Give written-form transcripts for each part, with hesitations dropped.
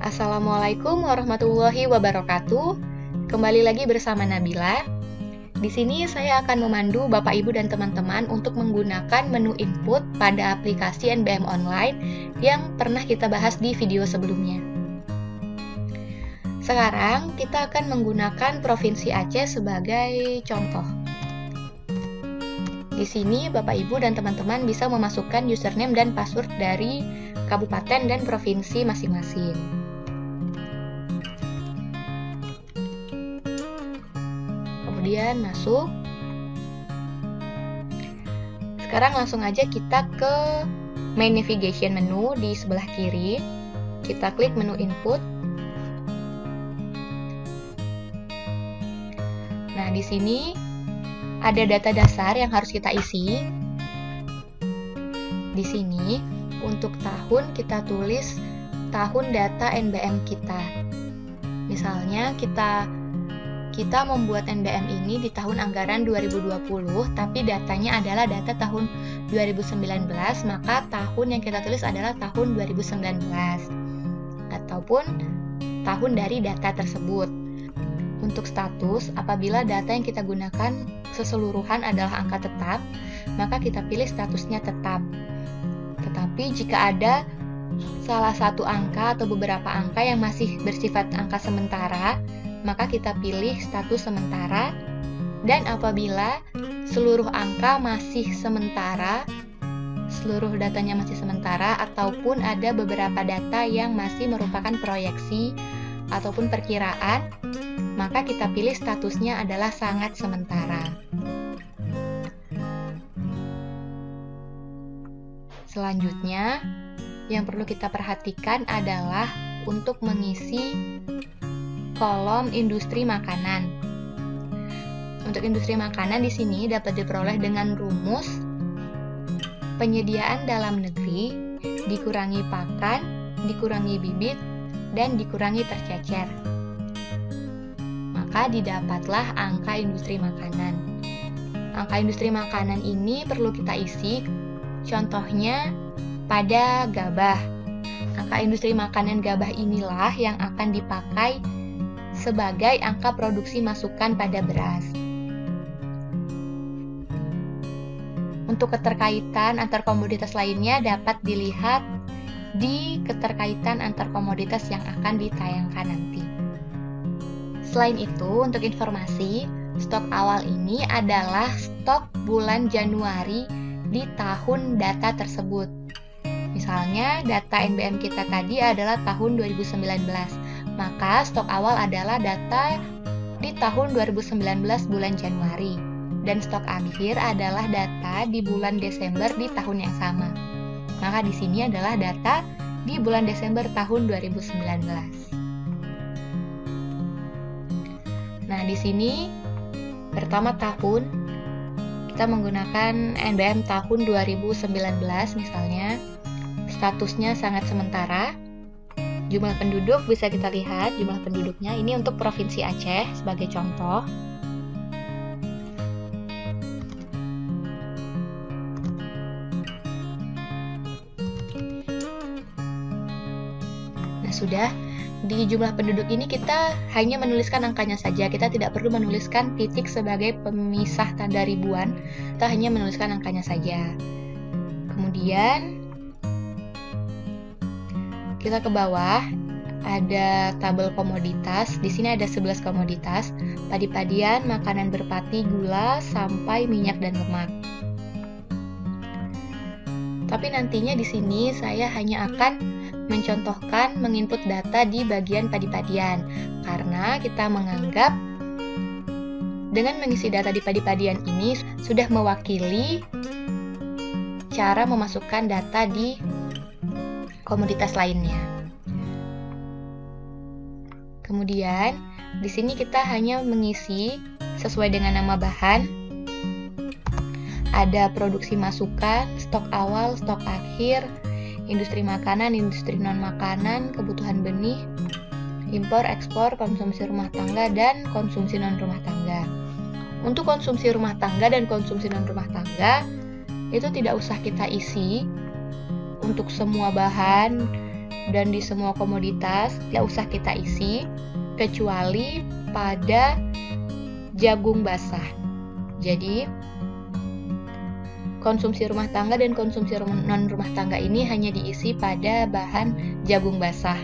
Assalamualaikum warahmatullahi wabarakatuh. Kembali lagi bersama Nabila. Di sini saya akan memandu Bapak Ibu dan teman-teman untuk menggunakan menu input pada aplikasi NBM Online yang pernah kita bahas di video sebelumnya. Sekarang kita akan menggunakan Provinsi Aceh sebagai contoh. Di sini Bapak Ibu dan teman-teman bisa memasukkan username dan password dari kabupaten dan provinsi masing-masing. Kemudian masuk. Sekarang langsung aja kita ke main navigation menu di sebelah kiri. Kita klik menu input. Nah, di sini ada data dasar yang harus kita isi. Di sini untuk tahun kita tulis tahun data NBM kita. Misalnya kita membuat NBM ini di tahun anggaran 2020, tapi datanya adalah data tahun 2019, maka tahun yang kita tulis adalah tahun 2019 ataupun tahun dari data tersebut. Untuk status, apabila data yang kita gunakan keseluruhan adalah angka tetap, maka kita pilih statusnya tetap. Tetapi jika ada salah satu angka atau beberapa angka yang masih bersifat angka sementara, maka kita pilih status sementara. Dan apabila seluruh angka masih sementara, seluruh datanya masih sementara, ataupun ada beberapa data yang masih merupakan proyeksi ataupun perkiraan, maka kita pilih statusnya adalah sangat sementara. Selanjutnya, yang perlu kita perhatikan adalah untuk mengisi kolom industri makanan. Untuk industri makanan di sini dapat diperoleh dengan rumus penyediaan dalam negeri dikurangi pakan, dikurangi bibit, dan dikurangi tercecer. Maka didapatlah angka industri makanan. Angka industri makanan ini perlu kita isi, contohnya pada gabah. Angka industri makanan gabah inilah yang akan dipakai sebagai angka produksi masukan pada beras. Untuk keterkaitan antar komoditas lainnya dapat dilihat di keterkaitan antar komoditas yang akan ditayangkan nanti. Selain itu, untuk informasi, stok awal ini adalah stok bulan Januari di tahun data tersebut. Misalnya, data NBM kita tadi adalah tahun 2019, maka stok awal adalah data di tahun 2019 bulan Januari, dan stok akhir adalah data di bulan Desember di tahun yang sama. Maka di sini adalah data di bulan Desember tahun 2019. Nah, di sini pertama tahun kita menggunakan NBM tahun 2019 misalnya. Statusnya sangat sementara. Jumlah penduduk bisa kita lihat jumlah penduduknya. Ini untuk Provinsi Aceh sebagai contoh. Nah, sudah di jumlah penduduk ini kita hanya menuliskan angkanya saja. Kita tidak perlu menuliskan titik sebagai pemisah tanda ribuan. Kita hanya menuliskan angkanya saja. Kemudian kita ke bawah ada tabel komoditas. Di sini ada 11 komoditas: padi-padian, makanan berpati, gula, sampai minyak dan lemak. Tapi nantinya di sini saya hanya akan mencontohkan menginput data di bagian padi-padian, karena kita menganggap dengan mengisi data di padi-padian ini sudah mewakili cara memasukkan data di komoditas lainnya. Kemudian di sini kita hanya mengisi sesuai dengan nama bahan. Ada produksi masukan, stok awal, stok akhir, industri makanan, industri non-makanan, kebutuhan benih, impor, ekspor, konsumsi rumah tangga, dan konsumsi non-rumah tangga. Untuk konsumsi rumah tangga dan konsumsi non-rumah tangga, itu tidak usah kita isi untuk semua bahan dan di semua komoditas tidak usah kita isi kecuali pada jagung basah. Jadi konsumsi rumah tangga dan konsumsi non rumah tangga ini hanya diisi pada bahan jagung basah.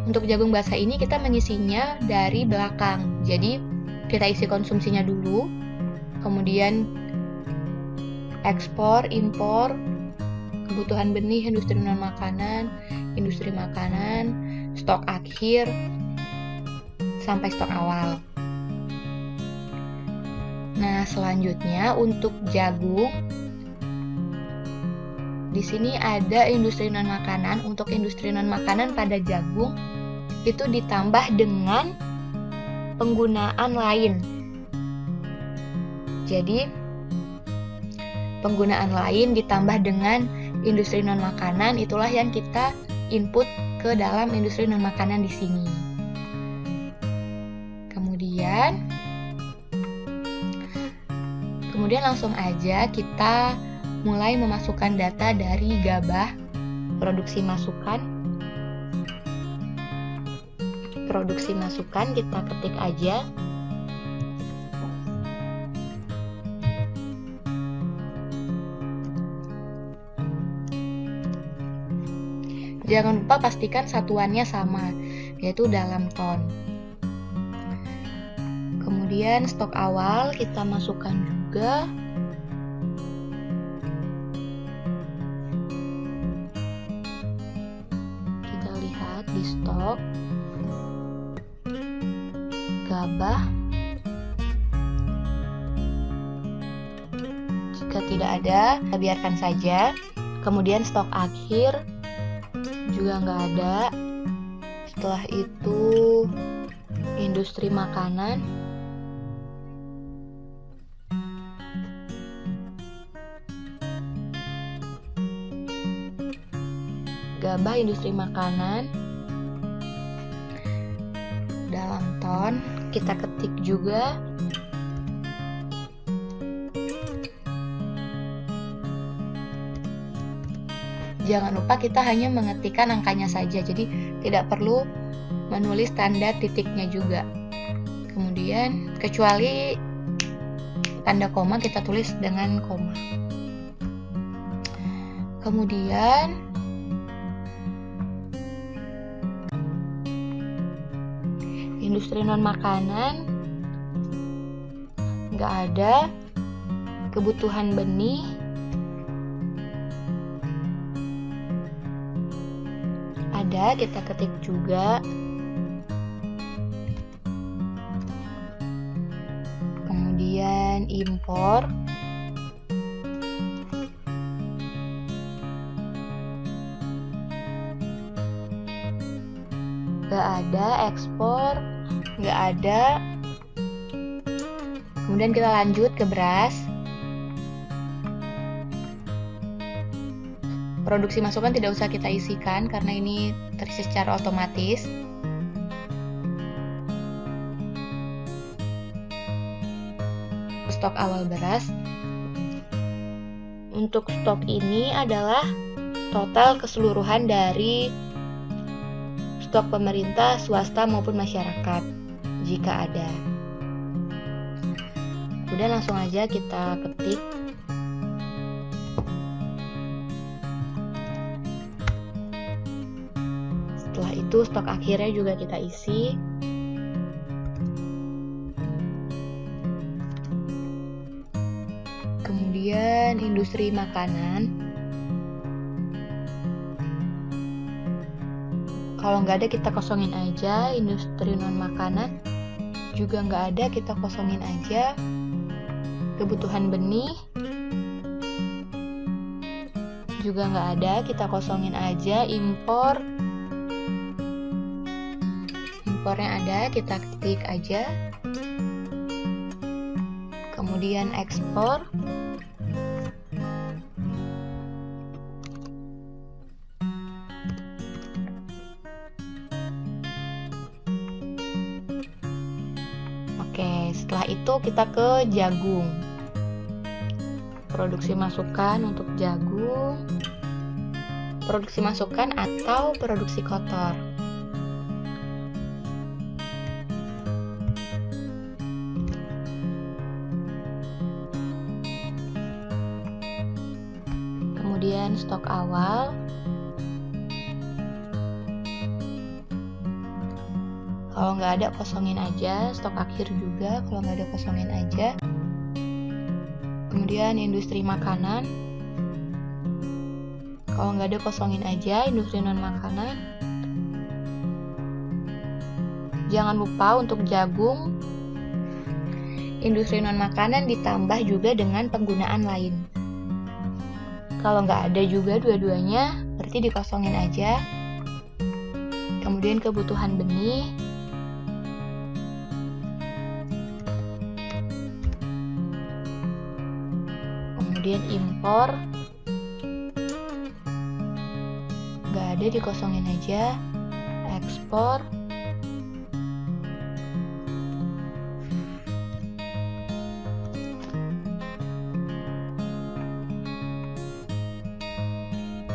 Untuk jagung basah ini kita mengisinya dari belakang. Jadi kita isi konsumsinya dulu, kemudian ekspor, impor, kebutuhan benih, industri non makanan, industri makanan, stok akhir, sampai stok awal. Nah, selanjutnya untuk jagung, di sini ada industri non makanan. Untuk industri non makanan pada jagung itu ditambah dengan penggunaan lain. Jadi penggunaan lain ditambah dengan industri non makanan, itulah yang kita input ke dalam industri non makanan di sini. Kemudian langsung aja kita mulai memasukkan data dari gabah produksi masukan. Produksi masukan kita ketik aja. Jangan lupa pastikan satuannya sama, yaitu dalam ton. Kemudian stok awal kita masukkan juga. Kita lihat di stok gabah. Jika tidak ada, kita biarkan saja. Kemudian stok akhir juga nggak ada. Setelah itu industri makanan, gabah industri makanan dalam ton kita ketik juga. Jangan lupa kita hanya mengetikkan angkanya saja, jadi tidak perlu menulis tanda titiknya juga. Kemudian kecuali tanda koma kita tulis dengan koma. Kemudian industri non makanan nggak ada. Kebutuhan benih ada, kita ketik juga. Kemudian impor nggak ada, ekspor nggak ada. Kemudian kita lanjut ke beras. Produksi masukan tidak usah kita isikan karena ini terisi secara otomatis. Stok awal beras. Untuk stok ini adalah total keseluruhan dari stok pemerintah, swasta maupun masyarakat jika ada. Kemudian langsung aja kita ketik. Setelah itu stok akhirnya juga kita isi. Kemudian industri makanan. Kalau nggak ada kita kosongin aja. Industri non makanan juga nggak ada, kita kosongin aja. Kebutuhan benih juga nggak ada, kita kosongin aja. Impornya ada, kita ketik aja. Kemudian ekspor. Oke, setelah itu kita ke jagung. Produksi masukan untuk jagung produksi masukan atau produksi kotor. Kemudian stok awal. Kalau nggak ada, kosongin aja. Stok akhir juga, kalau nggak ada, kosongin aja. Kemudian industri makanan. Kalau nggak ada, kosongin aja. Industri non-makanan. Jangan lupa untuk jagung. Industri non-makanan ditambah juga dengan penggunaan lain. Kalau nggak ada juga dua-duanya, berarti dikosongin aja. Kemudian kebutuhan benih. Kemudian impor, nggak ada, dikosongin aja. Ekspor,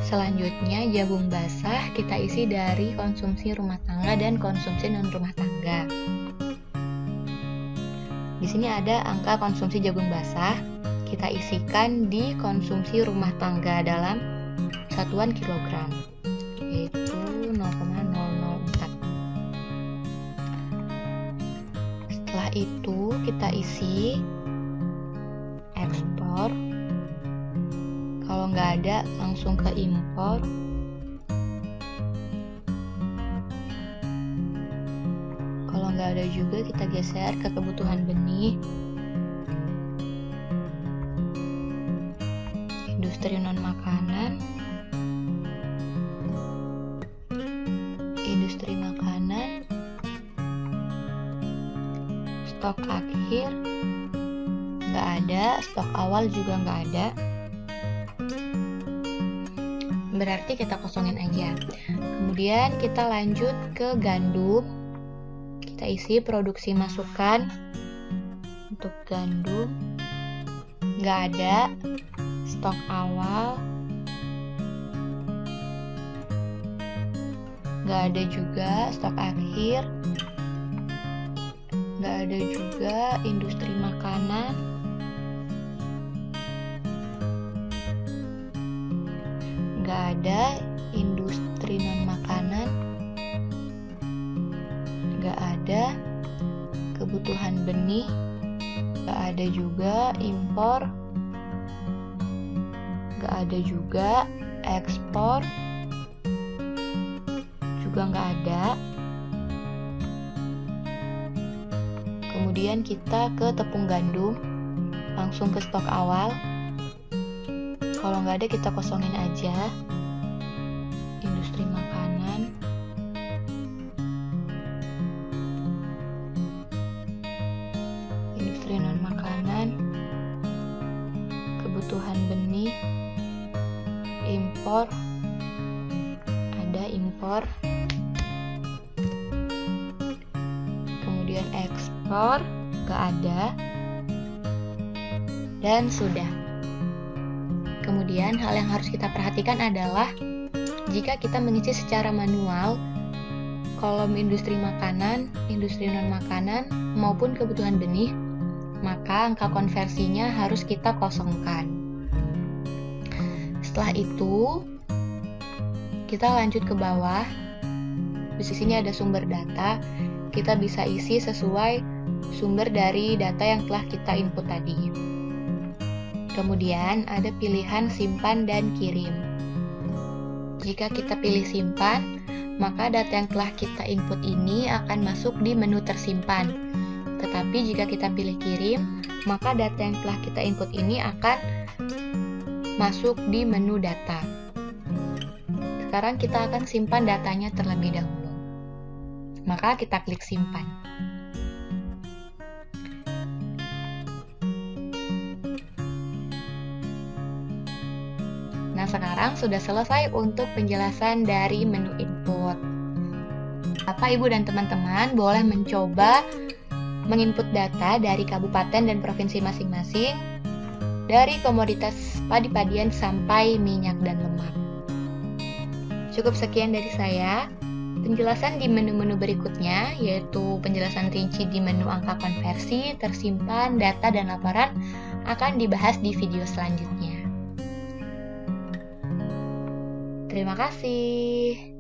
selanjutnya jagung basah kita isi dari konsumsi rumah tangga dan konsumsi non rumah tangga. Di sini ada angka konsumsi jagung basah. Kita isikan di konsumsi rumah tangga dalam satuan kilogram, yaitu 0,004. Setelah itu kita isi ekspor. Kalau nggak ada, langsung ke impor. Kalau nggak ada juga, kita geser ke kebutuhan benih. Industri non-makanan, industri makanan, stok akhir, nggak ada, stok awal juga nggak ada. Berarti kita kosongin aja. Kemudian kita lanjut ke gandum. Kita isi produksi masukan. Untuk gandum, nggak ada. Stok awal, nggak ada juga. Stok akhir, nggak ada juga. Industri makanan, nggak ada. Industri non makanan, nggak ada. Kebutuhan benih, nggak ada juga. Impor, nggak ada juga. Ekspor juga nggak ada. Kemudian kita ke tepung gandum, langsung ke stok awal. Kalau nggak ada, kita kosongin aja. Industri makanan, industri non makanan, kebutuhan benih, impor, ada impor. Kemudian ekspor, nggak ada. Dan sudah. Kemudian hal yang harus kita perhatikan adalah jika kita mengisi secara manual kolom industri makanan, industri non-makanan, maupun kebutuhan benih, maka angka konversinya harus kita kosongkan. Setelah itu, kita lanjut ke bawah. Di sini ada sumber data. Kita bisa isi sesuai sumber dari data yang telah kita input tadi. Kemudian ada pilihan simpan dan kirim. Jika kita pilih simpan, maka data yang telah kita input ini akan masuk di menu tersimpan. Tetapi jika kita pilih kirim, maka data yang telah kita input ini akan masuk di menu data. Sekarang kita akan simpan datanya terlebih dahulu. Maka kita klik simpan. Nah, sekarang sudah selesai untuk penjelasan dari menu input. Bapak, Ibu, dan teman-teman boleh mencoba menginput data dari kabupaten dan provinsi masing-masing, dari komoditas padi-padian sampai minyak dan lemak. Cukup sekian dari saya. Penjelasan di menu-menu berikutnya, yaitu penjelasan rinci di menu angka konversi, tersimpan, data, dan laporan, akan dibahas di video selanjutnya. Terima kasih.